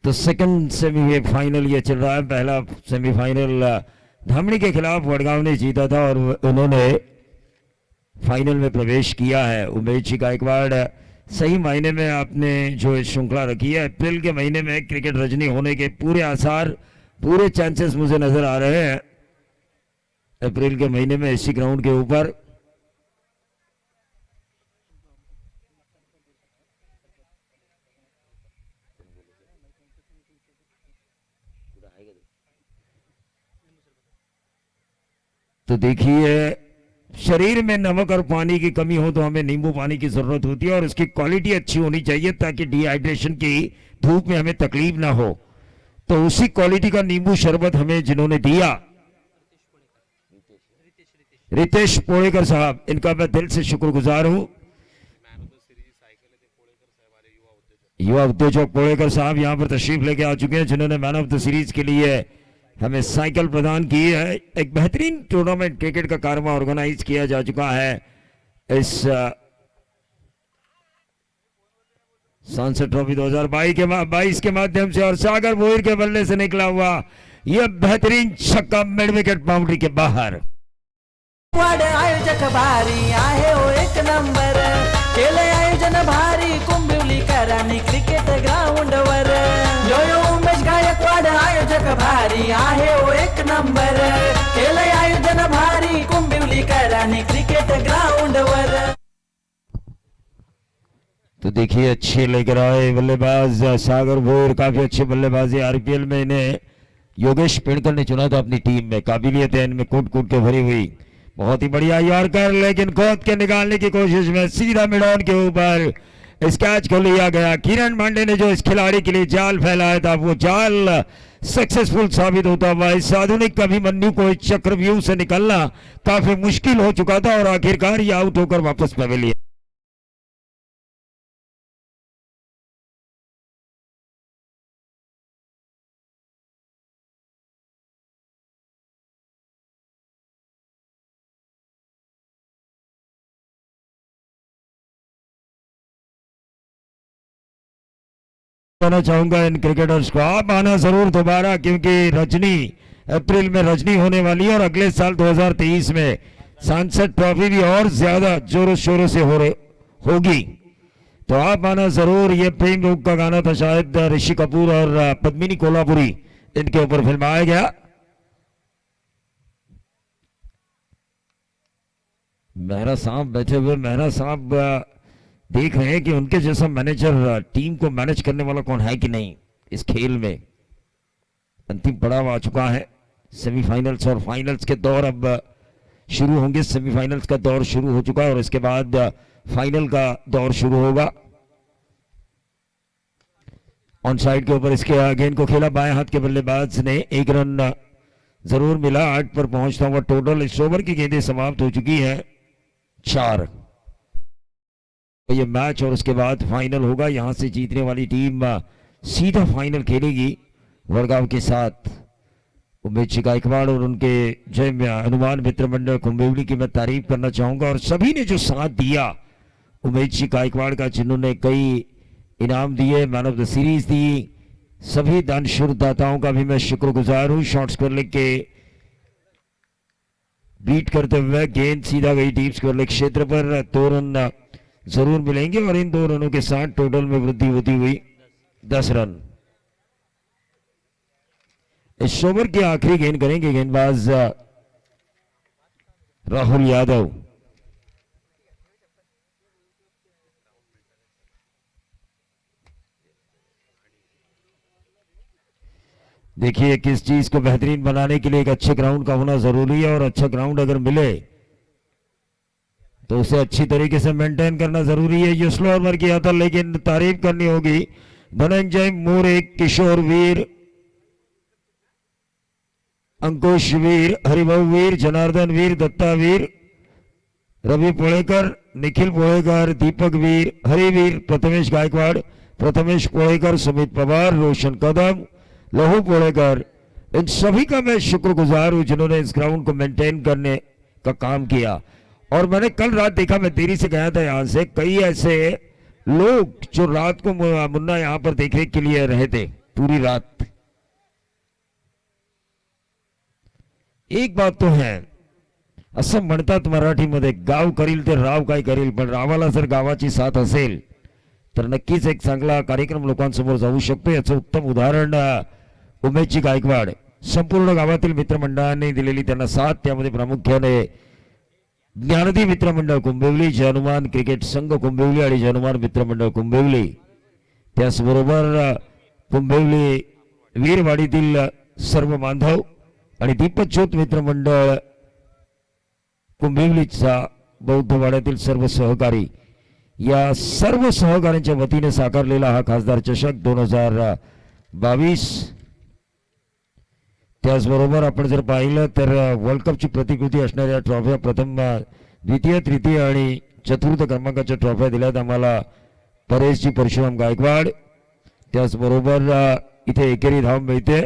तो second semifinal ये चल रहा है। पहला सेमीफाइनल धामणी के खिलाफ वडगांव ने जीता था और उन्होंने फाइनल में प्रवेश किया है। उमेश जी गायकवाड़, सही मायने में आपने जो श्रृंखला रखी है, अप्रैल के महीने में क्रिकेट रजनी होने के पूरे आसार, पूरे चांसेस मुझे नजर आ रहे हैं। अप्रैल के महीने में इसी ग्राउंड के ऊपर तो देखिए, शरीर में नमक और पानी की कमी हो तो हमें नींबू पानी की जरूरत होती है और उसकी क्वालिटी अच्छी होनी चाहिए ताकि डिहाइड्रेशन की धूप में हमें तकलीफ ना हो। तो उसी क्वालिटी का नींबू शरबत हमें जिन्होंने दिया, रितेश पोड़ेकर साहब, इनका मैं दिल से शुक्रगुजार हूं। युवा उद्योजक पोड़ेकर साहब यहां पर तशरीफ लेके आ चुके हैं, जिन्होंने मैन ऑफ द सीरीज के लिए हमें साइकिल प्रदान की है। एक बेहतरीन टूर्नामेंट क्रिकेट का कार्यक्रम ऑर्गेनाइज किया जा चुका है इस सांसद ट्रॉफी 2022 के माध्यम से, और सागर भोईर के बल्ले से निकला हुआ यह बेहतरीन छक्का मिड विकेट बाउंड्री के बाहर। आयोजक भारी आहे हो एक नंबर, केले आयोजन भारी कुंभिवलीकरांनी क्रिकेट ग्राउंड वर। उमेश गायकवाड आयोजक भारी आहे हो एक नंबर, केले आयोजन भारी कुंभिवलीकरांनी क्रिकेट ग्राउंड वर। तो देखिए, अच्छे लेकर आए बल्लेबाज सागर भोईर, काफी अच्छे बल्लेबाजी। आरपीएल में इन्हें योगेश पेड़कर ने चुना था अपनी टीम में, काबिलियत है इनमें कूट कूट के भरी हुई। बहुत ही बढ़िया यॉर्कर, लेकिन खोद के निकालने की कोशिश में सीधा मिडॉन के ऊपर इस कैच को लिया गया। किरण पांडे ने जो इस खिलाड़ी के लिए जाल फैलाया था, वो जाल सक्सेसफुल साबित होता हुआ इस आधुनिक अभिमन्यु को इस चक्रव्यूह से निकलना काफी मुश्किल हो चुका था और आखिरकार ये आउट होकर वापस पवेलियन। कहना चाहूंगा इन क्रिकेटर्स को, आप आना जरूर दोबारा, क्योंकि रजनी अप्रैल में रजनी होने वाली है और अगले साल 2023 में सांसद ट्रॉफी भी और ज्यादा जोरों शोरों से होगी। तो आप आना जरूर। ये प्रेम रोग का गाना था, शायद ऋषि कपूर और पद्मिनी कोल्हापुरी, इनके ऊपर फिल्माया गया। मेहरा साहब बैठे हुए, मेहरा साहब देख रहे हैं कि उनके जैसा मैनेजर टीम को मैनेज करने वाला कौन है कि नहीं। इस खेल में अंतिम पड़ाव आ चुका है, सेमीफाइनल्स और फाइनल्स के दौर अब शुरू होंगे। सेमीफाइनल्स का दौर शुरू हो चुका है और इसके बाद फाइनल का दौर शुरू होगा। ऑन साइड के ऊपर इसके गेंद को खेला बाएं हाथ के बल्लेबाज ने, एक रन जरूर मिला। 8 पर पहुंचता हुआ टोटल। इस ओवर की गेंदें समाप्त हो चुकी है 4। ये मैच और उसके बाद फाइनल होगा। यहां से जीतने वाली टीम सीधा फाइनल खेलेगी वडगांव के साथ। उमेश जी गायकवाड़ और उनके जय हनुमान मित्र मंडल कुंभिवली की मैं तारीफ करना चाहूंगा, और सभी ने जो साथ दिया उमेश जी गायकवाड़ का, जिन्होंने कई इनाम दिए, मैन ऑफ द सीरीज दी, सभी दानशूर दाताओं का भी मैं शुक्रगुजार हूं। शॉर्ट स्क्वायर लेग के बीट करते हुए गेंद सीधा गई डीप स्क्वायर लेग क्षेत्र पर। 2 रन जरूर मिलेंगे और इन 2 रनों के साथ टोटल में वृद्धि होती हुई 10 रन। इस ओवर की आखिरी गेंद करेंगे गेंदबाज राहुल यादव। देखिए, किस चीज को बेहतरीन बनाने के लिए एक अच्छे ग्राउंड का होना जरूरी है, और अच्छा ग्राउंड अगर मिले तो उसे अच्छी तरीके से मेंटेन करना जरूरी है। ये स्लो ओवर किया था, लेकिन तारीफ करनी होगी धनंजय मोरे, किशोर वीर, अंकुश वीर, हरिभाऊ वीर, जनार्दन वीर, दत्ता वीर, रवि पोड़ेकर, निखिल पोड़ेकर, दीपक वीर, हरिवीर, प्रथमेश गायकवाड़, प्रथमेश पोड़ेकर, सुमित पवार, रोशन कदम, लहू पोड़ेकर, इन सभी का मैं शुक्रगुजार हूं जिन्होंने इस ग्राउंड को मेंटेन करने का काम किया। और मैंने कल रात देखा, मैं देरी से गया था यहां से, कई ऐसे लोग जो रात को मुन्ना यहां पर देखने के लिए रहे थे, पूरी रात। एक बात तो है, असं म्हणतात मराठीमध्ये, गाव करील ते राव काय करील, पण रावाला जर गावाची साथ असेल तर नक्कीच एक चांगला कार्यक्रम लोकांसमोर जाऊ शकतो। याचं उत्तम उदाहरण उमेशजी गायकवाड। संपूर्ण गावातील मित्रमंडळांनी दिलेली त्यांना साथ, त्यामध्ये प्रामुख्याने ज्ञानदी मित्रमंडळ कुंभिवली, हनुमान क्रिकेट संघ कुंभिवली आणि हनुमान मित्रमंडळ कुंभिवली, त्याचबरोबर कुंभिवली वीरवाडीतील सर्व बांधव आणि दीपज्योत मित्रमंडळ कुंभिवलीचा बौद्ध वाड्यातील सर्व सहकारी, या सर्व सहकाऱ्यांच्या वतीने साकारलेला हा खासदार चषक 2022। त्याचबरोबर आपण जर पाहिलं तर वर्ल्ड कपची प्रतिकृती असणाऱ्या ट्रॉफ्या, प्रथम द्वितीय तृतीय आणि चतुर्थ क्रमांकाच्या ट्रॉफ्या दिल्यात आम्हाला परेशजी परशुराम गायकवाड। त्याचबरोबर इथे एकेरी धाव मिळते।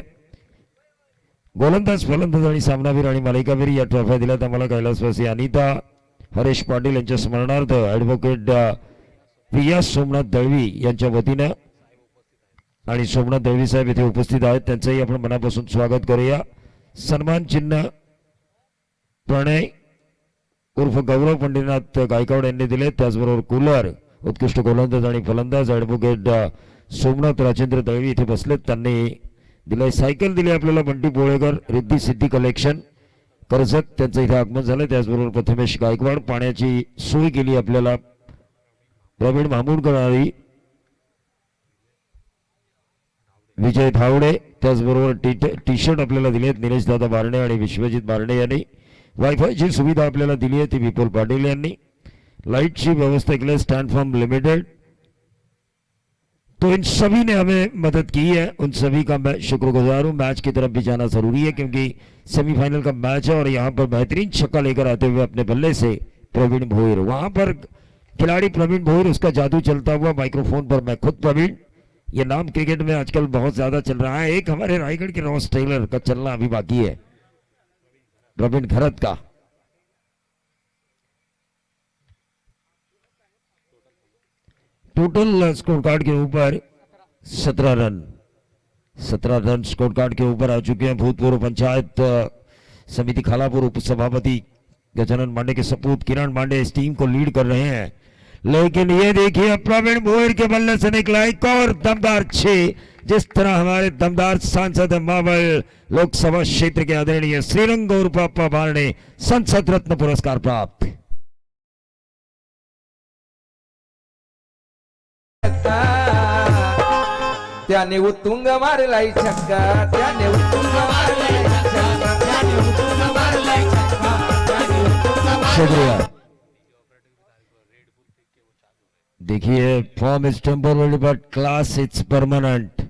गोलंदाज, फलंदाज आणि सामनावीर आणि मालिकावीर या ट्रॉफ्या दिल्यात आम्हाला कैलासवासी अनिता हरेश पाटील यांच्या स्मरणार्थ ॲडव्होकेट प्रिया सोमनाथ दळवी यांच्या वतीनं, आणि सोमनाथ दळवी साहेब इथे उपस्थित आहेत, त्यांचंही आपण मनापासून स्वागत करूया। सन्मान चिन्ह प्रणय उर्फ गौरव पंडितनाथ गायकवाड यांनी दिले। त्याचबरोबर कूलर उत्कृष्ट गोलंदाज आणि फलंदाज ॲडव्होकेट सोमनाथ राजेंद्र दळवी इथे बसलेत, त्यांनी दिलाय। सायकल दिली आपल्याला बंटी पोळेकर, रिद्धी सिद्धी कलेक्शन कर्जत, त्यांचं इथे आगमन झालं। त्याचबरोबर प्रथमेश गायकवाड, पाण्याची सोय केली आपल्याला प्रवीण मामुडकर आणि विजय धावडे। त्याचबरोबर टी शर्ट आपल्याला दिलेत निलेश दादा बारणे आणि विश्वजित बारणे यांनी। वायफायची सुविधा आपल्याला दिली आहे ती विपुल पाटील यांनी। लाइटची व्यवस्था के लिए स्टैंड फार्म लिमिटेड। तो इन सभी ने हमें मदद की है, उन सभी का मैं शुक्रगुजार हूं। मैच की तरफ भी जाना जरूरी है क्योंकि सेमीफाइनल का मैच है और यहाँ पर बेहतरीन छक्का लेकर आते हुए अपने बल्ले से प्रवीण भोईर, वहां पर खिलाड़ी प्रवीण भोईर, उसका जादू चलता हुआ माइक्रोफोन पर मैं खुद प्रवीण। ये नाम क्रिकेट में आजकल बहुत ज्यादा चल रहा है। एक हमारे रायगढ़ के रॉस टेलर का चलना अभी बाकी है, प्रवीण घरत का। टोटल स्कोर कार्ड के ऊपर 17 रन स्कोर कार्ड के ऊपर आ चुके हैं। भूतपूर्व पंचायत समिति खालापुर उपसभापति गजानन मांडे के सपूत किरण मांडे इस टीम को लीड कर रहे हैं, लेकिन ये देखिए प्रवीण भोईर के बल्ले से निकला एक और दमदार 6। जिस तरह हमारे दमदार सांसद मावल लोकसभा क्षेत्र के आदरणीय श्रीरंग गौरपापा बारणे संसद रत्न पुरस्कार प्राप्त। त्याने उत्तुंग मारलाय छक्का, त्याने उत्तुंग मारलाय छक्का, त्याने उत्तुंग मारलाय छक्का, त्याने उत्तुंग शुक्रिया। देखिए form is temporary but class it's permanent,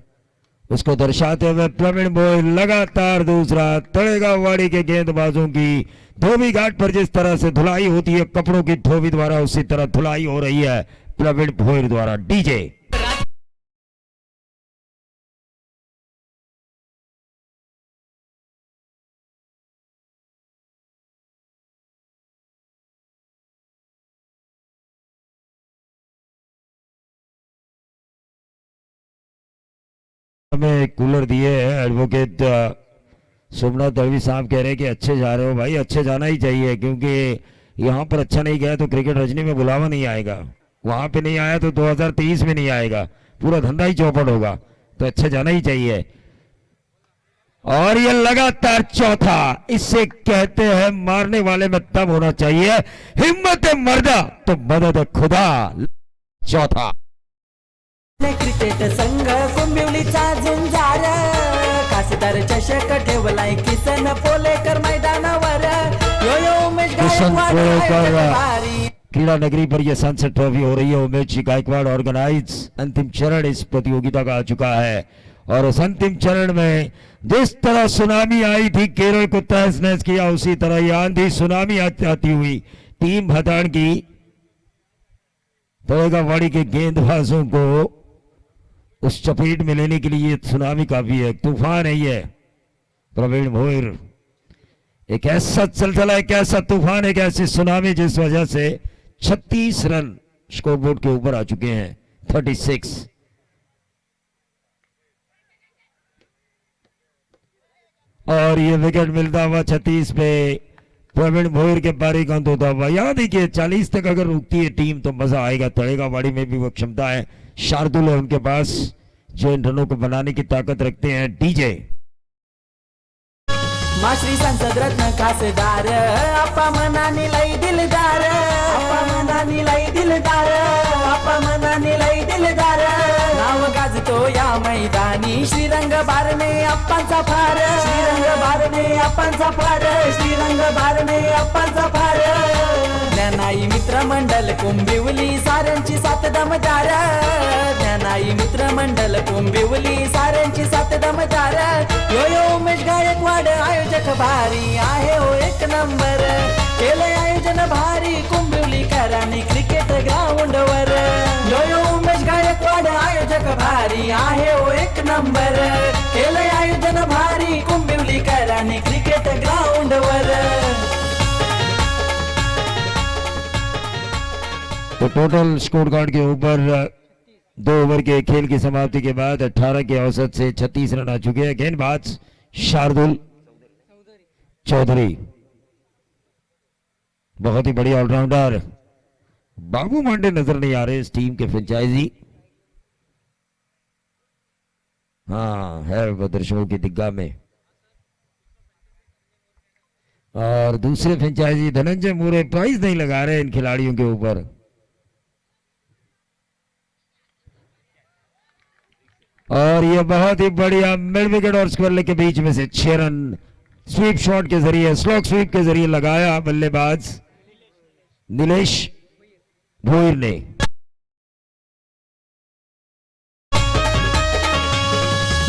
उसको दर्शाते हुए प्रवीण भोईर लगातार दूसरा। तड़ेगा वाड़ी के गेंदबाजों की धोबी घाट पर जिस तरह से धुलाई होती है कपड़ों की धोबी द्वारा, उसी तरह धुलाई हो रही है प्रवीण भोईर द्वारा। डीजे हमें कूलर दिए हैं एडवोकेट सोमनाथ दळवी साहब, कह रहे हैं कि अच्छे जा रहे हो भाई, अच्छे जाना ही चाहिए क्योंकि यहाँ पर अच्छा नहीं गया तो क्रिकेट रजनी में बुलावा नहीं आएगा, वहां पे नहीं आया तो 2023 में नहीं आएगा, पूरा धंधा ही चौपट होगा, तो अच्छे जाना ही चाहिए। और ये लगातार चौथा, इसे कहते हैं मारने वाले में दम होना चाहिए, हिम्मत मर्दा तो मदद खुदा। चौथा क्रिकेट संघ कुंभिवलीचा झुंजार, खासदार चषक ठेवलाय किसन पोलेकर मैदानावर। यो यो उमेश गायकवाड भारी। क्रीड़ा नगरी पर यह सनसेट ट्रॉफी हो रही है। उमेश गायकवाड ऑर्गेनाइज अंतिम चरण इस प्रतियोगिता का आ चुका है और उस अंतिम चरण में जिस तरह सुनामी आई थी केरल को तहस नहस किया, उसी तरह यह आंधी सुनामी आती हुई टीम भताड़ की तड़ेगावाड़ी के गेंदबाजों को उस चपेट में लेने के लिए सुनामी काफी है, तूफान है ये। प्रवीण भोईर एक ऐसा चलचला, एक ऐसा तूफान, एक ऐसी सुनामी जिस वजह से 36 रन स्कोरबोर्ड के ऊपर आ चुके हैं। 36 और ये विकेट मिलता हुआ 36 पे प्रवीण भोईर के पारी का अंत होता हुआ। याद देखिए 40 तक अगर रुकती है टीम तो मजा आएगा। तड़ेगावाड़ी में भी वो क्षमता है, शार्दुल है उनके पास जो इन रनों को बनाने की ताकत रखते हैं। डीजे माश्री संसद रत्न खासदार आपा मनानी लई दिलदार, आपा मनानी लई दिलदार, आपा मनानी लई दिलदार, नाव गाजतो या मैदानी श्रीरंग बारणे अप्पांचा फार, श्रीरंग बारणे अप्पांचा फार, श्रीरंग बारणे अप्पांचा फार, ज्ञानाई मित्रमंडल कुंभिवली साऱ्यांची सात दमदार, ज्ञानाई मित्रमंडल कुंभिवली साऱ्यांची सात दमदार, यो यो उमेश गायकवाड आयोजक भारी आहे हो एक नंबर, केले आयोजन भारी कुंभिवलीकरांनी क्रिकेट ग्राउंड वर, यो यो उमेश गायकवाड आयोजक भारी आहे हो एक नंबर, केले आयोजन भारी कुंभिवलीकरांनी क्रिकेट ग्राउंड वर। तो टोटल स्कोर कार्ड के ऊपर 2 ओवर के खेल की समाप्ति के बाद 18 के औसत से 36 रन आ चुके हैं। गेंदबाज शार्दुल चौधरी, बहुत ही बढ़िया ऑलराउंडर। बाबू मांडे नजर नहीं आ रहे इस टीम के फ्रेंचाइजी, हाँ है वो दर्शकों की दिग्गा में। और दूसरे फ्रेंचाइजी धनंजय मुरे प्राइज नहीं लगा रहे इन खिलाड़ियों के ऊपर। और ये बहुत ही बढ़िया मिड विकेट और स्क्वायर लेग के बीच में से 6 रन स्वीप शॉट के जरिए, स्लॉग स्वीप के जरिए लगाया बल्लेबाज नीलेश भोईर ने।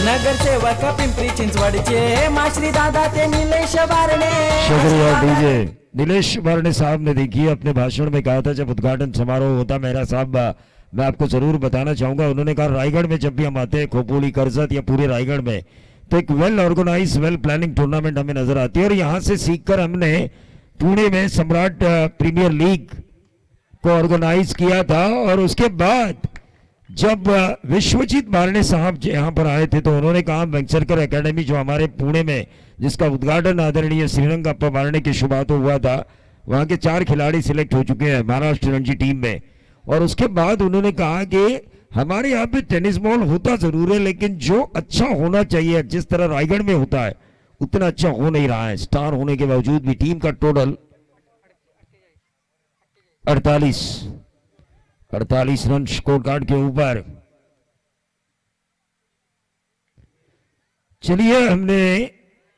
नगरसेवक पिंपरी चिंचवडचे माश्री दादा ते निलेश बारणे। शुक्रिया डीजे। नीलेश बारणे साहब ने देखिए अपने भाषण में कहा था जब उद्घाटन समारोह होता मेरा साहब मैं आपको जरूर बताना चाहूंगा, उन्होंने कहा रायगढ़ में जब भी हम आते हैं खोपोली करजत या पूरे रायगढ़ में तो एक वेल ऑर्गेनाइज वेल प्लानिंग टूर्नामेंट हमें नजर आती है। और यहां से सीखकर हमने पुणे में सम्राट प्रीमियर लीग को ऑर्गेनाइज किया था। और उसके बाद जब विश्वजीत बारणे साहब यहाँ पर आए थे तो उन्होंने कहा वेंचरकर एकेडमी जो हमारे पुणे में जिसका उद्घाटन आदरणीय श्रीरंग अप्पा बारणे के शुभ हाथों हुआ था, वहां के 4 खिलाड़ी सिलेक्ट हो चुके हैं महाराष्ट्र रणजी टीम में। और उसके बाद उन्होंने कहा कि हमारे यहाँ पे टेनिस बॉल होता जरूर है लेकिन जो अच्छा होना चाहिए जिस तरह रायगढ़ में होता है उतना अच्छा हो नहीं रहा है। स्टार होने के बावजूद भी टीम का टोटल 48 रन स्कोर कार्ड के ऊपर। चलिए हमने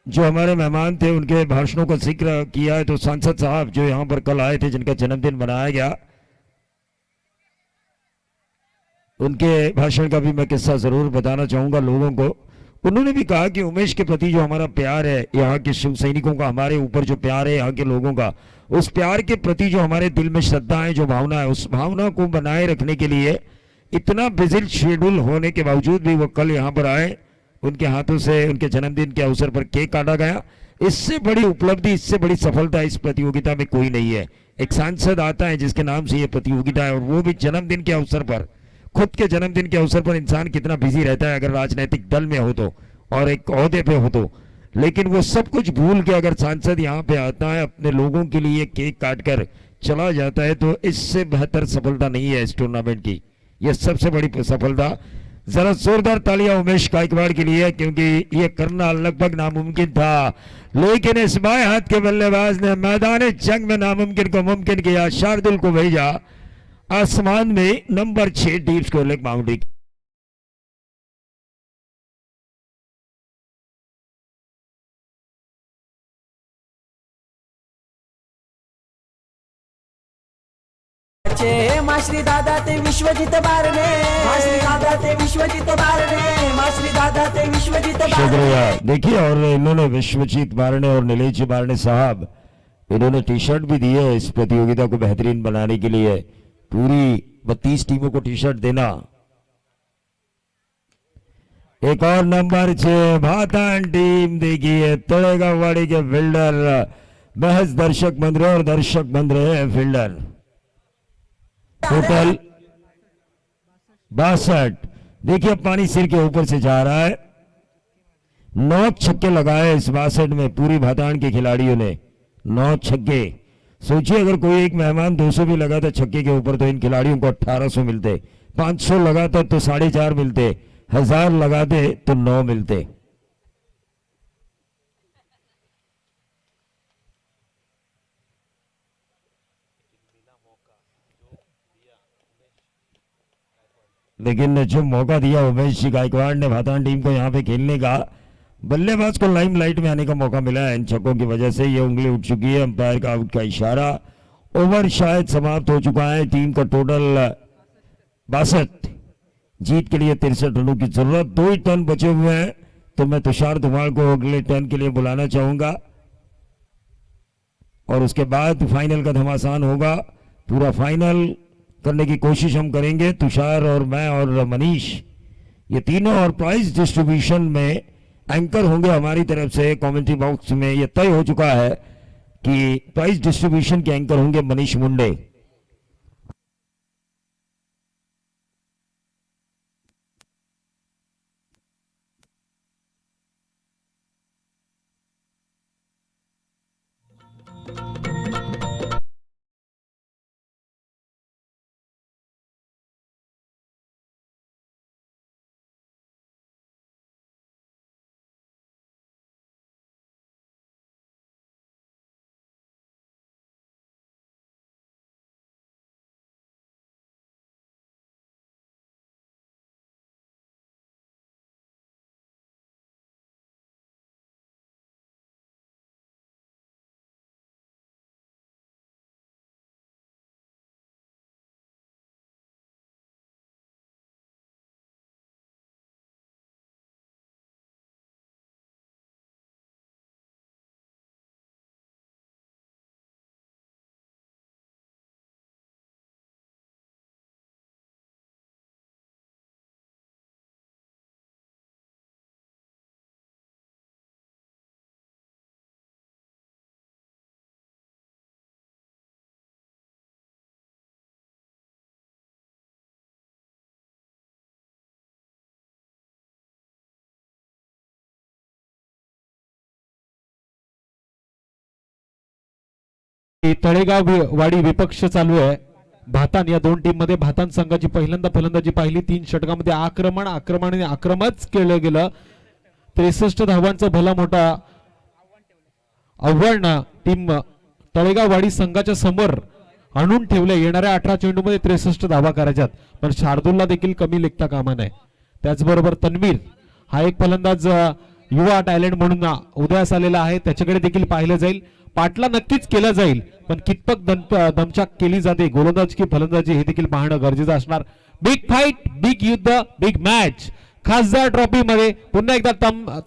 जो हमारे मेहमान थे उनके भाषणों का जिक्र किया है तो सांसद साहब जो यहाँ पर कल आए थे जिनका जन्मदिन मनाया गया उनके भाषण का भी मैं किस्सा जरूर बताना चाहूंगा लोगों को। उन्होंने भी कहा कि उमेश के प्रति जो हमारा प्यार है, यहाँ के शिव सैनिकों का हमारे ऊपर जो प्यार है यहाँ के लोगों का, उस प्यार के प्रति जो हमारे दिल में श्रद्धा है, जो भावना है, उस भावना को बनाए रखने के लिए इतना बिजी शेड्यूल होने के बावजूद भी वो कल यहाँ पर आए। उनके हाथों से उनके जन्मदिन के अवसर पर केक काटा गया। इससे बड़ी उपलब्धि, इससे बड़ी सफलता इस प्रतियोगिता में कोई नहीं है। एक सांसद आता है जिसके नाम से ये प्रतियोगिता है और वो भी जन्मदिन के अवसर पर, खुद के जन्मदिन के अवसर पर। इंसान कितना बिजी रहता है अगर राजनीतिक दल में हो तो और एक ओहदे पे हो तो, लेकिन वो सब कुछ भूल के अगर सांसद यहाँ पे आता है अपने लोगों के लिए केक काट कर चला जाता है तो इससे बेहतर सफलता नहीं है इस टूर्नामेंट की। यह सबसे बड़ी सफलता। जरा जोरदार तालियां उमेश गायकवाड़ के लिए क्योंकि ये करना लगभग नामुमकिन था लेकिन इस बाएं हाथ के बल्लेबाज ने मैदान जंग में नामुमकिन को मुमकिन किया। शार्दुल को भेजा आसमान में number 6 deep square leg boundary. माश्री दादा ते विश्वजित बारणे, माश्री दादा ते विश्वजित बारणे, माश्री दादा ते विश्वजित बारणे। शुक्रिया। देखिए और इन्होंने विश्वजीत बारणे और नीलेश बारणे साहब इन्होंने टी शर्ट भी दी है इस प्रतियोगिता को बेहतरीन बनाने के लिए। पूरी 32 टीमों को टी शर्ट देना। एक और नंबर 6 भातान टीम देखिए तड़ेगावाड़ी के फील्डर महज दर्शक बन रहे और दर्शक बन रहे हैं फील्डर। टोटल 62। देखिए अब पानी सिर के ऊपर से जा रहा है। 9 छक्के लगाए इस 62 में पूरी भातान के खिलाड़ियों ने, 9 छक्के। सोचिए अगर कोई एक मेहमान 200 भी लगाता छक्के के ऊपर तो इन खिलाड़ियों को 1800 मिलते, 500 लगाता तो 4.5 मिलते, 1000 लगाते तो 9 मिलते। लेकिन जो मौका दिया उमेश गायकवाड़ ने भातान टीम को यहाँ पे खेलने का, बल्लेबाज को लाइमलाइट में आने का मौका मिला है इन छक्कों की वजह से। ये उंगली उठ चुकी है, अंपायर का आउट का इशारा। ओवर शायद समाप्त हो चुका है। टीम का टोटल 62, जीत के लिए 63 रनों की जरूरत। 2 ही टर्न बचे हुए हैं तो मैं तुषार धुमाल को अगले टर्न के लिए बुलाना चाहूंगा और उसके बाद फाइनल का घमासान होगा। पूरा फाइनल करने की कोशिश हम करेंगे, तुषार और मैं और मनीष, ये तीनों। और प्राइज डिस्ट्रीब्यूशन में एंकर होंगे हमारी तरफ से। कमेंट्री बॉक्स में ये तय हो चुका है कि प्राइज डिस्ट्रीब्यूशन के एंकर होंगे मनीष मुंडे। तळेगाव वाडी विपक्ष चालू आहे। भातान या दोन टीम मध्ये भातान संघाची पहिल्यांदा फलंदाजी पाहिली। 3 षटकांमध्ये आक्रमणच केलं गेलं। 63 धावांचा भला मोठा आव्हान टीम तळेगाव वाडी संघाच्या समोर आणून ठेवले। येणाऱ्या 18 चेंडूमध्ये 63 धावा करायच्यात, पण शार्दूलला देखील कमी लेखता कामा नये। त्याचबरोबर तन्वीर हा एक फलंदाज युवा टॅलेंट म्हणून उदयास आलेला आहे, त्याच्याकडे देखील पाहिलं जाईल। पाटला नक्कीच केला जाईल, पण कितपत दमछाक केली जाते गोलंदाज की फलंदाजी हे देखील पाहणं गरजेचं असणार। बिग फाईट, बिग युद्ध, बिग मॅच खासदार ट्रॉफी मध्ये पुन्हा एकदा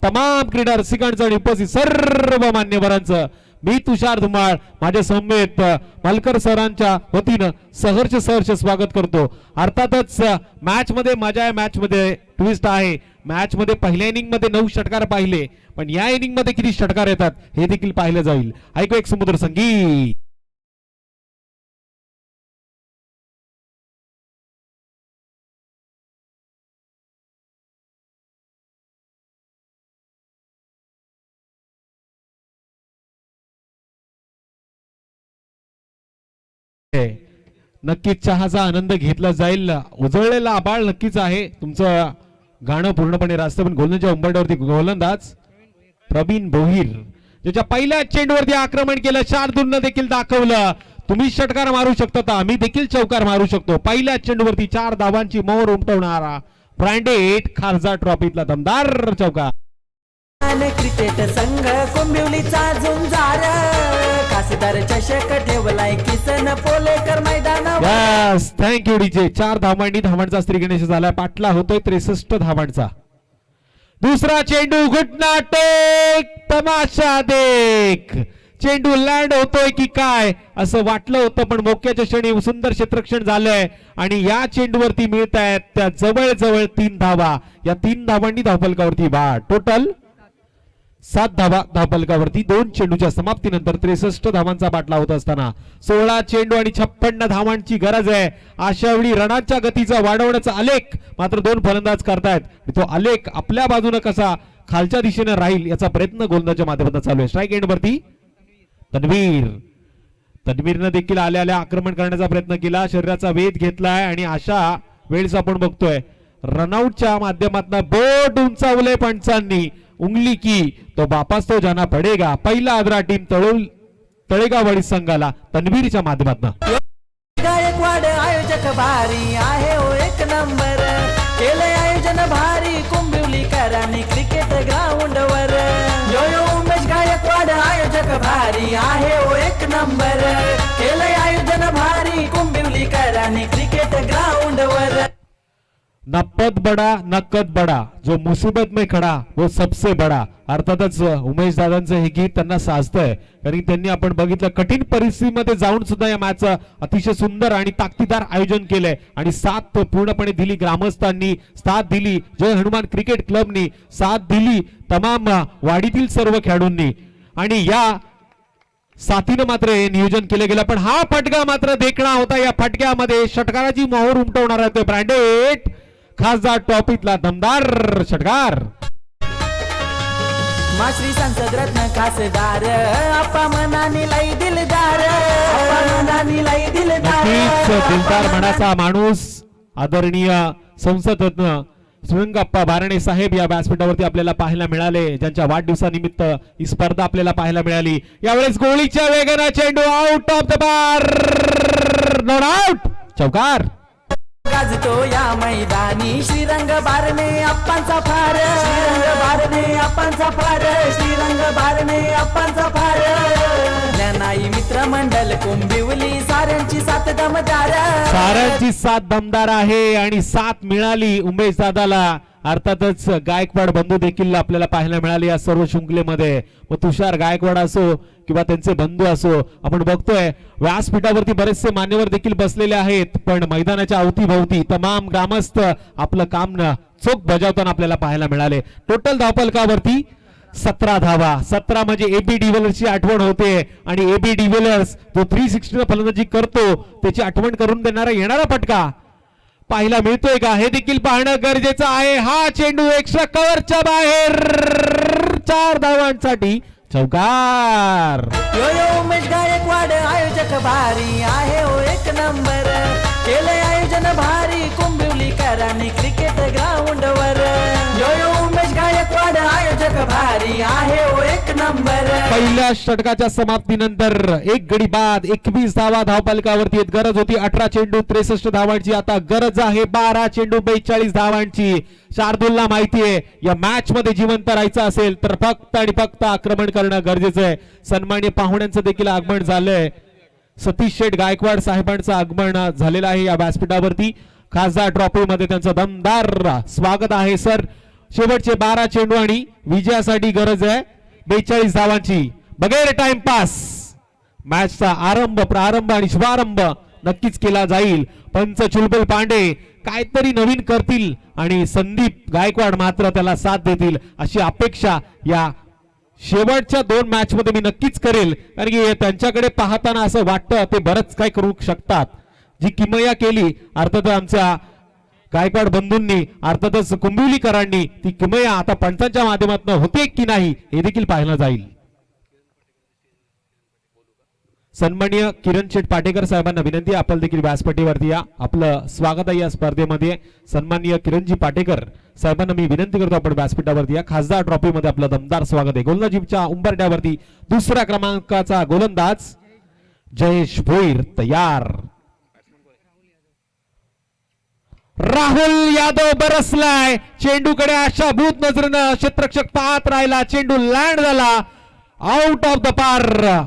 तमाम क्रीडा रसिकांचं आणि उपस्थित सर्व मान्यवरांचं मी तुषार धुमाळ माझ्या समेत मालकर सरांच्या वतीनं सहर्ष स्वागत करतो। अर्थातच मॅच मध्ये मजा आहे, मॅच मध्ये ट्विस्ट आहे। मॅच मध्ये पहिल्या इनिंग मध्ये 9 षटकार पाहिले, पण या इनिंग मध्ये किती षटकार येतात हे देखील पाहिलं जाईल। ऐकू एक समुद्र संगीत। नक्कीच चहाचा आनंद घेतला जाईल। उजळलेला आबाळ नक्कीच आहे। तुमचं गाणं पूर्णपणे रास्त, पण गोलंदाजच्या उंबरठ्यावरती गोलंदाज प्रवीण भोईर ज्याच्या पहिल्या चेंडूवरती आक्रमण केलं। शार्दूलनं देखील दाखवलं तुम्ही षटकार मारू शकता, आम्ही देखील चौकार मारू शकतो। पहिल्या चेंडूवरती 4 धावांची मोहर उमटवणारा ब्रँडेड खासदार ट्रॉफीतला दमदार चौकार। क्रिकेट संघ कुंभिवलीचा झुंजार, खासदार चषक ठेवलाय किसन पोलेकर मैदानावर। Yes, thank you DJ. 4 धावांनी धावांचा स्त्रीगणेश झालाय। पाटला होतोय 63 धावांचा। दुसरा चेंडू घुटना टेक, तमाशा देख। चेंडू लँड होतोय की काय असं वाटलं होतं, पण मोक्याच्या क्षणी सुंदर क्षेत्ररक्षण झालंय आणि या चेंडूवरती मिळत आहेत त्या जवळ 3 धावा। या 3 धावांनी धावफलकावरती बाद। टोटल 7 धावा धावफलकावरती 2 चेंडूच्या समाप्तीनंतर 63 धावांचा बाटला होत असताना 16 चेंडू आणि 56 धावांची गरज आहे। अशा वेळी रणाच्या गतीचा वाढवण्याचा आलेख मात्र 2 फलंदाज करतायत। तो आलेख आपल्या बाजूने कसा खालच्या दिशेने राहील याचा प्रयत्न गोलंदाजच्या माध्यमातून चालू आहे. स्ट्राईक एंड वरती तन्वीरनं देखील आल्या आक्रमण करण्याचा प्रयत्न केला, शरीराचा वेध घेतलाय आणि अशा वेळेस आपण बघतोय रनआउटच्या माध्यमातून बोट उंचावले पंचांनी, उंगली की तो वापस तो जाना पडेगा. पहिला आदरा टीम तळेगाववाडी संघाला तन्वीरच्या माध्यमातून. गायकवाड आयोजक भारी आहे हो एक नंबर, केले आयोजन भारी कुंभिवलीकरांनी क्रिकेट ग्राउंडवर. यो यो उमेश गायकवाड आयोजक भारी आहे हो एक नंबर, केले आयोजन भारी कुंभिवलीकरांनी क्रिकेट ग्राउंडवर. न पद बडा न कद बडा, जो मुसीबत में खडा वो सबसे बडा. अर्थातच उमेश दादांचं हे गीत त्यांना साजतंय, कारण त्यांनी आपण बघितलं कठीण परिस्थितीमध्ये जाऊन सुद्धा या मॅचचं अतिशय सुंदर आणि ताकदीदार आयोजन केलंय आणि साथ पूर्णपणे दिली ग्रामस्थांनी, साथ दिली जय हनुमान क्रिकेट क्लबनी, साथ दिली तमाम वाडीतील सर्व खेळाडूंनी आणि या साथीनं मात्र हे नियोजन केलं गेलं. पण हा फटका मात्र देखणा होता. या फटक्यामध्ये षटकाराची मोहोर उमटवणारा ते ब्रँडेड खासदार टॉपीतला दमदार षटकार. माश्री संसद रत्न खासदार आप्पा मनानी लाई दिलदार, आप्पा मनानी लाई दिलदार. नक्कीच दिलदार मनाचा माणूस आदरणीय संसद रत्न श्रीरंगप्पा बारणे साहेब या व्यासपीठावरती आपल्याला पाहायला मिळाले, ज्यांच्या वाढदिवसानिमित्त ही स्पर्धा आपल्याला पाहायला मिळाली. यावेळेस गोळीच्या वेगाने चेंडू out of the bar, not out, चौकार. गाजतो या मैदानी श्रीरंग बारणे अप्पांचा फार, श्रीरंग बारणे अप्पांचा फार, श्रीरंग बारणे अप्पांचा फार. ज्ञानाई मित्र मंडल कुंभिवली साऱ्यांची साथ दमदार, साऱ्यांची साथ दमदार आहे आणि साथ मिळाली उमेश दादाला. अर्थातच गायकवाड बंधू देखील आपल्याला पाहायला मिळाले या सर्व शृंखलेमध्ये. व तुषार गायकवाड असो किंवा त्यांचे बंधू असो, आपण बघतोय व्यासपीठावरती बरेचसे मान्यवर देखील बसलेले आहेत, पण मैदानाच्या अवतीभोवती तमाम ग्रामस्थ आपलं काम चोख बजावताना आपल्याला पाहायला मिळाले. टोटल धावफलकावरती 17 धावा. 17 म्हणजे एबी डिव्हिलियर्सची आठवण होते आणि एबी डिव्हिलियर्स जो 360 फलंदाजी करतो त्याची आठवण करून देणारा येणारा फटका पाहायला मिळतोय का हे देखील पाहणं गरजेचं आहे. हा चेंडू एक्स्ट्रा कव्हरच्या बाहेर, 4 धावांसाठी चौकार. यो यो उमेश गायकवाड आयोजक भारी आहे हो एक नंबर, केले आयोजन भारी कुंभिवलीकरांनी क्रिकेट ग्राउंडवर. यो यो उमेश गायकवाड आयोजक भारी आहे हो एक नंबर. पहिल्या षटकाच्या समाप्तीनंतर 1 गडी बाद, 21 धावा धावफलकावरती. गरज होती 18 चेंडू 63 धावांची, आता गरज आहे 12 चेंडू 42 धावांची. शार्दूलला माहितीये या मॅच मध्ये जिवंत राहायचं असेल तर फक्त आणि फक्त आक्रमण करणं गरजेचं आहे. सन्मान्य पाहुण्यांचं देखील आगमन झालंय. सतीश शेठ गायकवाड साहेबांचं आगमन झालेलं आहे या व्यासपीठावरती. खासदार ट्रॉफी मध्ये त्यांचं दमदार स्वागत आहे सर. शेवटचे 12 चेंडू आणि विजयासाठी गरज आहे 42 धावांची. बगैर टाइमपास मॅचचा प्रारंभ आणि शुभारंभ नक्कीच केला जाईल. पंच चुलबुल पांडे काहीतरी नवीन करतील आणि संदीप गायकवाड मात्र त्याला साथ देतील अशी अपेक्षा या शेवटच्या 2 मॅच मध्ये मी नक्कीच करेल, कारण की त्यांच्याकडे पाहताना असं वाटतं ते बरंच काय करू शकतात. जी किमया केली अर्थातच आमच्या गायकवाड बंधूंनी, अर्थातच कुंभिवलीकरांनी, ती किमया आता पंचांच्या माध्यमातून होते की नाही हे देखील पाहिलं जाईल. सन्माननीय किरण शेठ पाटेकर साहेबांना विनंती, आपण देखील व्यासपीठावरती या. आपलं स्वागत आहे या स्पर्धेमध्ये. सन्माननीय किरणजी पाटेकर साहेबांना मी विनंती करतो आपण व्यासपीठावरती या. खासदार ट्रॉफी मध्ये आपलं दमदार स्वागत आहे. गोलंदाजीच्या उंबरठ्यावरती 2ऱ्या क्रमांकाचा गोलंदाज जयेश भोईर तयार. राहुल यादव बरसलाय चेंडूकडे, आशाभूत नजरेनं क्षेत्ररक्षक पाहत राहिला. चेंडू लँड झाला आउट ऑफ द पार.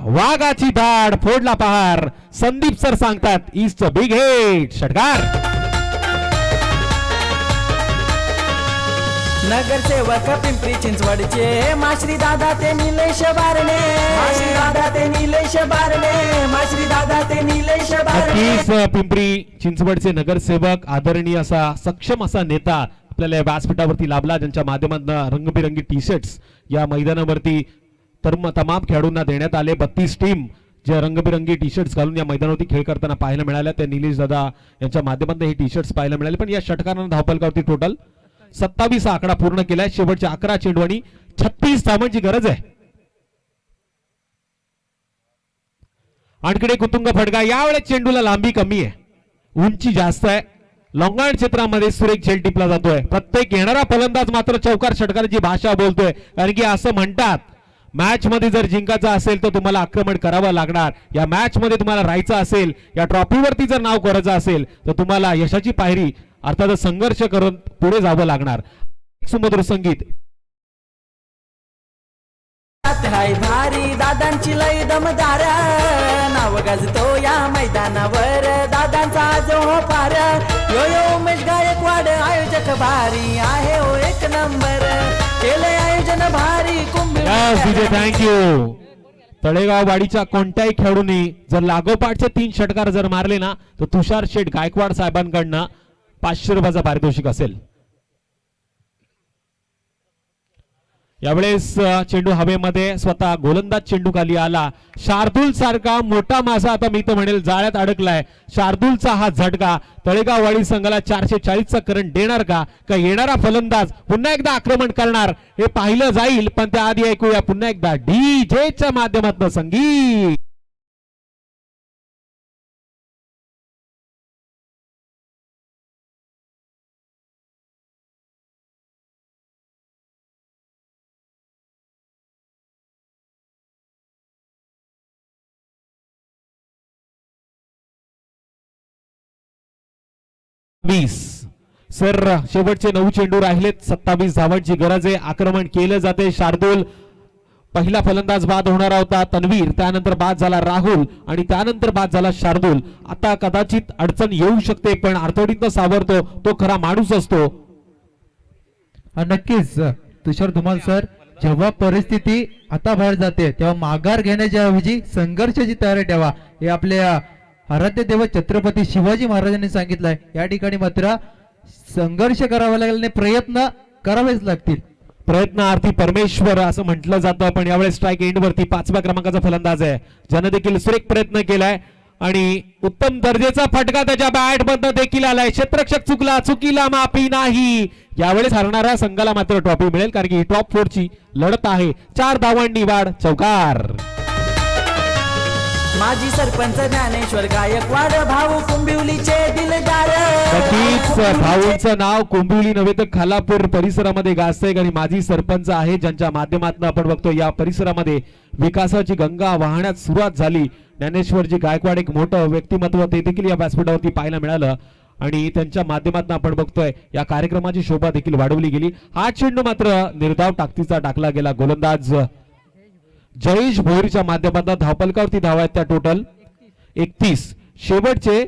वाघाची धाड फोडला पहार. संदीप सर सांगतात इज बिग हिट, षटकार. नगरसेवक पिंपरी चिंचवडचे माश्री दादा ते निलेश बारणे, माश्री दादा ते निलेश बारणे, माश्री दादा ते निलेश बारणे. नक्कीच पिंपरी चिंचवडचे नगरसेवक आदरणीय असा सक्षम असा नेता आपल्याला या व्यासपीठावरती लाभला, ज्यांच्या माध्यमातून रंगबिरंगी टी शर्ट्स या मैदानावरती तमाम खेळाडूंना देण्यात आले. 32 टीम जे रंगबिरंगी टी शर्ट्स घालून या मैदानावरती खेळ करताना पाहायला मिळाल्या. त्या निलेश दादा यांच्या माध्यमातून हे टी शर्ट्स पाहायला मिळाले. पण या षटकारांना धावफलकावरती टोटल 27 हा आकडा पूर्ण केलाय. शेवटच्या 11 चेंडू आणि 36 धावांची गरज आहे. आणखी कुतुंग फटका. यावेळेस चेंडूला लांबी कमी आहे, उंची जास्त आहे. लॉंगाण क्षेत्रामध्ये सुरेख झेल टिपला जातोय. प्रत्येक येणारा फलंदाज मात्र चौकार षटकाराची भाषा बोलतोय, कारण की असं म्हणतात मॅच मध्ये जर जिंकायचं असेल तर तुम्हाला आक्रमण करावं लागणार. या मॅच मध्ये तुम्हाला राहायचं असेल, या ट्रॉफीवरती जर नाव करायचं असेल तर तुम्हाला यशाची पायरी अर्थात संघर्ष करून पुढे जावं लागणार. सुमधुर संगीत. हाय भारी दादांची लय दमदार, नाव गाजतो या मैदानावर दादांचा जो हो पार. यो यो उमेश गायकवाड आयोजक भारी आहे हो एक नंबर, केले आयोजन भारी कुंभी. थँक्यू. तळेगाव वाडीच्या कोणत्याही खेळाडूंनी जर लागोपाठचे 3 षटकार जर मारले ना तर तुषार शेठ गायकवाड साहेबांकडनं 500 रुपयाचा पारितोषिक असेल. यावेळेस चेंडू हवेमध्ये, स्वतः गोलंदाज चेंडू खाली आला. शार्दूल सारखा मोठा मासा आता मी तर म्हणेल जाळ्यात अडकलाय. शार्दूलचा हा झटका तळेगाव वाडी संघाला 440चा करंट देणार का येणारा फलंदाज पुन्हा एकदा आक्रमण करणार हे पाहिलं जाईल. पण त्याआधी ऐकूया पुन्हा एकदा डीजेच्या माध्यमातून संगीत. सर शेवटचे 9 चेंडू राहिलेत. 27 धावांची गरज आहे. आक्रमण केलं जाते. शार्दूल पहिला फलंदाज बाद होणार होता तन्वीर, त्यानंतर बाद झाला राहुल आणि त्यानंतर बाद झाला शार्दूल. आता कदाचित अडचण येऊ शकते, पण अडचणीतनं सावरतो तो खरा माणूस असतो. नक्कीच तुषार धुमाल सर, जेव्हा परिस्थिती आता बाहेर जाते तेव्हा माघार घेण्याच्या ऐवजी संघर्षाची तयारी ठेवा, हे आपल्या आराध्य देव छत्रपती शिवाजी महाराजांनी सांगितलंय. या ठिकाणी मात्र संघर्ष करावा लागेल, प्रयत्न करावेच लागतील. प्रयत्नार्थी परमेश्वर असं म्हटलं जातं. पण यावेळेस स्ट्राईक एंड वरती 5व्या क्रमांकाचा फलंदाज आहे, ज्याने देखील सुरेख प्रयत्न केलाय आणि उत्तम दर्जाचा फटका त्याच्या बॅट मधनं देखील आलाय. क्षेत्ररक्षक चुकला, चुकीला माफी नाही. यावेळेस हरणाऱ्या संघाला मात्र ट्रॉफी मिळेल, कारण की टॉप 4 ची लढत आहे. 4 धावांनी वाढ, चौकार. माजी सरपंच ज्ञानेश्वर गायकवाड भाऊ कुंभिवलीचे दिलदार. नक्कीच भाऊंचं नाव कुंभिवली नव्हे तर खालापूर परिसरामध्ये गाजतंय आणि माजी सरपंच आहे, ज्यांच्या माध्यमातून आपण बघतो या परिसरामध्ये विकासाची गंगा वाहण्यात सुरुवात झाली. ज्ञानेश्वरजी गायकवाड एक मोठं व्यक्तिमत्व ते देखील या व्यासपीठावरती पाहायला मिळालं आणि त्यांच्या माध्यमातून आपण बघतोय या कार्यक्रमाची शोभा देखील वाढवली गेली. हा चेंडू मात्र निर्धाव टाकतीचा टाकला गेला. गोलंदाज जयेश भोईरच्या माध्यमातून धावपलकावरती धावा आहेत त्या टोटल 31. शेवटचे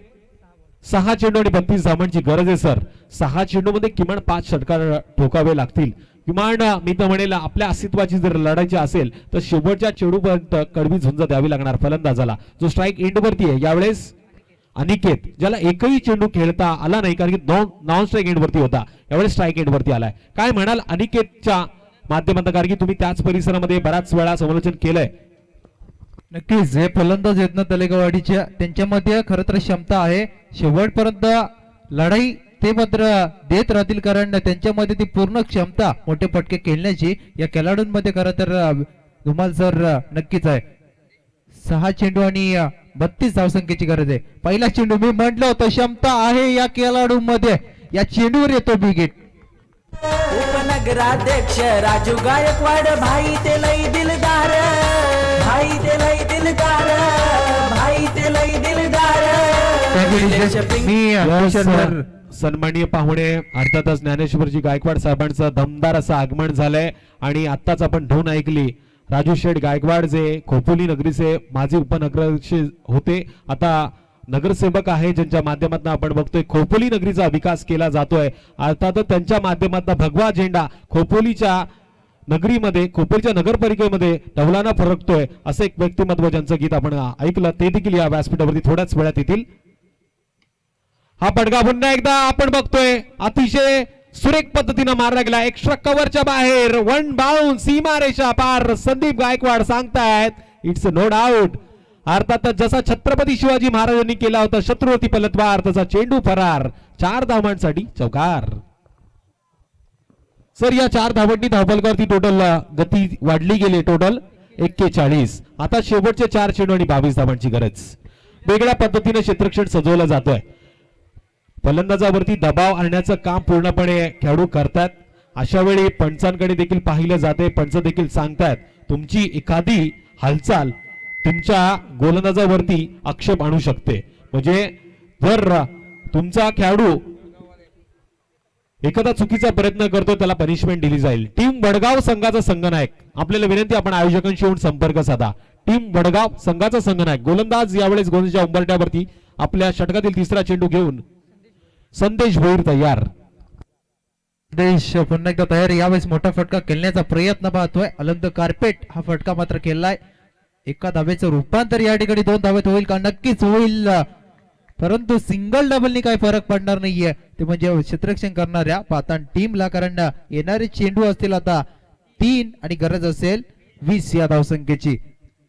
6 चेंडू आणि 32 धावांची गरज आहे सर. 6 चेंडू मध्ये किमान 5 षटकार ठोकावे लागतील. किमान मी तर म्हणेल आपल्या अस्तित्वाची जर लढायची असेल तर शेवटच्या चेंडूपर्यंत कडवी झुंज द्यावी लागणार फलंदाजाला, जो स्ट्राईक एंड वरती आहे. यावेळेस अनिकेत, ज्याला एकही चेंडू खेळता आला नाही कारण की नॉन स्ट्राईक एंड वरती होता, यावेळेस स्ट्राईक एंड वरती आलाय. काय म्हणाल अनिकेतच्या माध्यमातून, कारण की तुम्ही त्याच परिसरामध्ये बराच वेळा समालोचन केलंय. नक्कीच हे फलंदाज आहेत ना तलेगाववाडीच्या, त्यांच्यामध्ये खरं तर क्षमता आहे. शेवटपर्यंत लढाई ते मात्र देत राहतील, कारण त्यांच्यामध्ये ती पूर्ण क्षमता मोठे फटके खेळण्याची या खेळाडूंमध्ये खरं तर धुमाल सर नक्कीच आहे. 6 चेंडू आणि 32 धावसंख्येची गरज आहे. पहिला चेंडू मी म्हटलं होतं क्षमता आहे या खेळाडूंमध्ये, या चेंडूवर येतो बिगेट. उपनगराध्यक्ष राजू गायकवाड भाई ते लई दिलदार, भाई ते लई दिलदार, भाई ते लई दिलदार. मी सन्माननीय पाहुणे अर्थातच ज्ञानेश्वरजी गायकवाड साहेबांचं दमदार असं आगमन झालंय आणि आत्ताच आपण ढोन ऐकली. राजू शेठ गायकवाड जे खोपोली नगरीचे माजी उपनगराध्यक्ष होते, आता नगरसेवक आहे, ज्यांच्या माध्यमातून आपण बघतोय खोपोली नगरीचा विकास केला जातोय. अर्थात त्यांच्या माध्यमातून भगवा झेंडा खोपोलीच्या नगरीमध्ये, खोपोलीच्या नगरपालिकेमध्ये डौलाना फरकतोय, असं एक व्यक्तिमत्व ज्यांचं गीत आपण ऐकलं ते देखील या व्यासपीठावरती थोड्याच वेळात येतील. हा फटका पुन्हा एकदा आपण बघतोय अतिशय सुरेख पद्धतीने मारला गेला, एक्स्ट्रा कव्हरच्या बाहेर, 1 बाउंस, सीमारेषा पार. संदीप गायकवाड सांगतायत इट्स नो डाऊट. अर्थात जसा छत्रपती शिवाजी महाराजांनी केला होता शत्रुवती पलटवार, तसा चेंडू फरार. 4 धावांसाठी चौकार. सर या 4 धावांनी धावफलकावरती टोटल गती वाढली गेली टोटल 41. आता शेवटचे 4 चेंडू आणि 22 धावांची गरज. वेगळ्या पद्धतीने क्षेत्ररक्षण सजवलं जातोय. फलंदाजावरती दबाव आणण्याचं काम पूर्णपणे खेळाडू करतात. अशा वेळी पंचांकडे देखील पाहिलं जाते. पंच देखील सांगतात तुमची एखादी हालचाल तुमच्या गोलंदाजावरती आक्षेप आणू शकते. म्हणजे जर तुमचा खेळाडू एखादा चुकीचा प्रयत्न करतो त्याला पनिशमेंट दिली जाईल. टीम वडगाव संघाचा संघनायक आपल्याला विनंती आपण आयोजकांशी येऊन संपर्क साधा. टीम वडगाव संघाचा संघनायक गोलंदाज यावेळेस गोलंदाजच्या उंबरठ्यावरती आपल्या षटकातील तिसरा चेंडू घेऊन संदेश भोईर तयार. देश पुन्हा एकदा तयार. यावेळेस मोठा फटका खेळण्याचा प्रयत्न पाहतोय. अलंग कार्पेट हा फटका मात्र खेळलाय. एका धावेचं रूपांतर या ठिकाणी 2 धावेत होईल का? नक्कीच होईल, परंतु सिंगल डबलनी काही फरक पडणार नाहीये. ते म्हणजे क्षेत्ररक्षण करणाऱ्या पातान टीमला, कारण येणारे चेंडू असतील आता 3 आणि गरज असेल 20 या धावसंख्येची.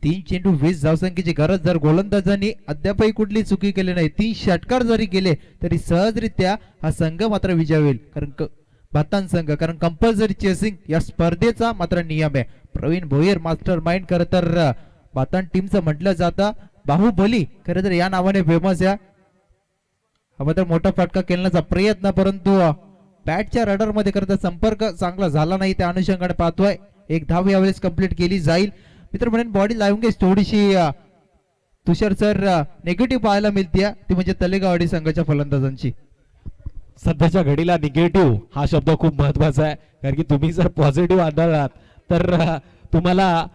3 चेंडू 20 धावसंख्येची गरज. जर गोलंदाजांनी अद्यापही कुठली चुकी केली नाही, 3 षटकार जरी गेले तरी सहजरित्या हा संघ मात्र विजय होईल. कारण भातान संघ, कारण कंपल्सरी चेसिंग या स्पर्धेचा मात्र नियम आहे. प्रवीण भोयर मास्टर माइंड खरं तर भातान टीमचं म्हटलं जातं. बाहुबली खरं तर या नावाने फेमस आहे. हा मात्र मोठा फटका खेळण्याचा प्रयत्न, परंतु बॅटच्या रडार मध्ये खरं तर संपर्क चांगला झाला नाही. त्या अनुषंगाने पाहतोय 1 धाव यावेळेस कंप्लीट केली जाईल. मित्र म्हणून बॉडी लँग्वेज थोडीशी तुषार सर निगेटिव्ह पाहायला मिळते. ती म्हणजे तलेगाववाडी संघाच्या फलंदाजांची. सध्याच्या घडीला निगेटिव्ह हा शब्द खूप महत्वाचा आहे. कारण की तुम्ही जर पॉझिटिव्ह आढळलात तर तुम्हाला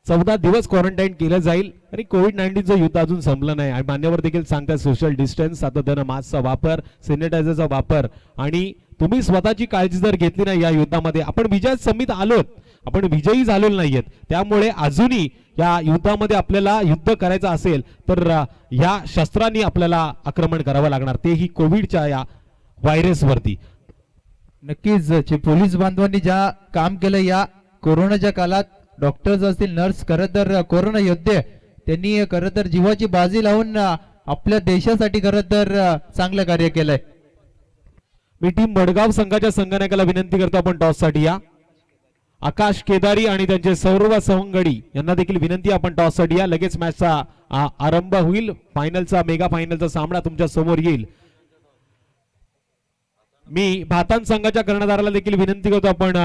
14 दिवस क्वारंटाईन केलं जाईल. आणि कोविड-19चं युद्ध अजून संपलं नाही. आणि मान्यवर देखील सांगतात सोशल डिस्टन्स, सातत्यानं मास्कचा वापर, सॅनिटायझरचा वापर, आणि तुम्ही स्वतःची काळजी जर घेतली नाही या युद्धामध्ये, आपण विजय समित आलोत, आपण विजयी झालेलो नाहीयेत. त्यामुळे अजूनही या युद्धामध्ये आपल्याला युद्ध करायचं असेल तर या शस्त्रांनी आपल्याला आक्रमण करावं लागणार, तेही कोविडच्या या व्हायरसवरती. नक्कीच जे पोलीस बांधवांनी ज्या काम केलं या कोरोनाच्या काळात, डॉक्टर्स असतील, नर्स, खरं तर कोरोना योद्धे, त्यांनी खरं तर जीवाची बाजी लावून आपल्या देशासाठी खरं तर चांगलं कार्य केलंय. मी टीम वडगाव संघाच्या संघनायकाला विनंती करतो आपण टॉससाठी या. आकाश केदारी आणि त्यांचे सर्व सवंगडी यांना देखील विनंती आपण टॉससाठी या. लगेच मॅचचा आरंभ होईल. फायनलचा, मेगा फायनलचा सामना तुमच्या समोर येईल. मी भातान संघाच्या कर्णधाराला देखील विनंती करतो आपण